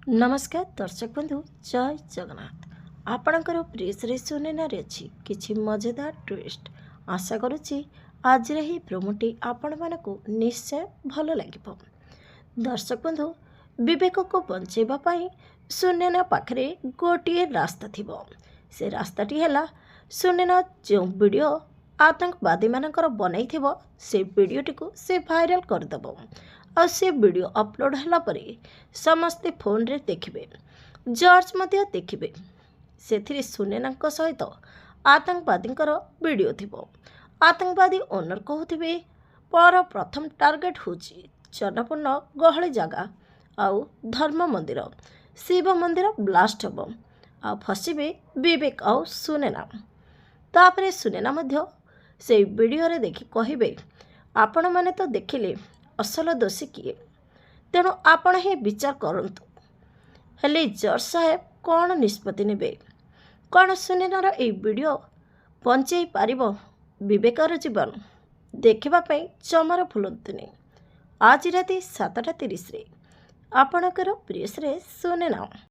नमस्कार दर्शक बंधु जय जगन्नाथ आपणकर प्रिय सुनेनारे अच्छी किछि मजेदार ट्विस्ट आशा करुच्ची आज ही प्रोमोटी आपण मानक निश्चय भल लगे। दर्शक बंधु विवेक को बंचेबा पाई सुनेना पाखरे गोटे रास्ता थिबो। से रास्ताटी है सुनेना जो वीडियो आतंकवादी मानकर बनई थिबो से वीडियोटी को से भाइराल करदेव और से वीडियो अपलोड होला परे समस्ते फोन रे देखिबे जज मध्य देखिबे सेथिरे सुनेना सहित आतंकवादी वीडियो थिबो। आतंकवादी ओनर कहूथिबे पर प्रथम टार्गेट होची जनपूर्ण गहली जगह आउ धर्म मंदिर शिव मंदिर ब्लास्ट हम आ फसिबे विवेक आउ सुनेना। तापरे सुनेना मध्य से वीडियो रे देखि कहिबे आपण माने तो देखिले असल दोषी किए तेणु आपण ही विचार करंतु। हेले जज साहेब कौन निष्पत्ति नेबे कौन सुनेनार ए वीडियो बंचई पारिबो विवेकर जीवन देखिबा पई जमार भूलंतुनी। आज राति 7:30 आपणकर प्रिय सुनेना।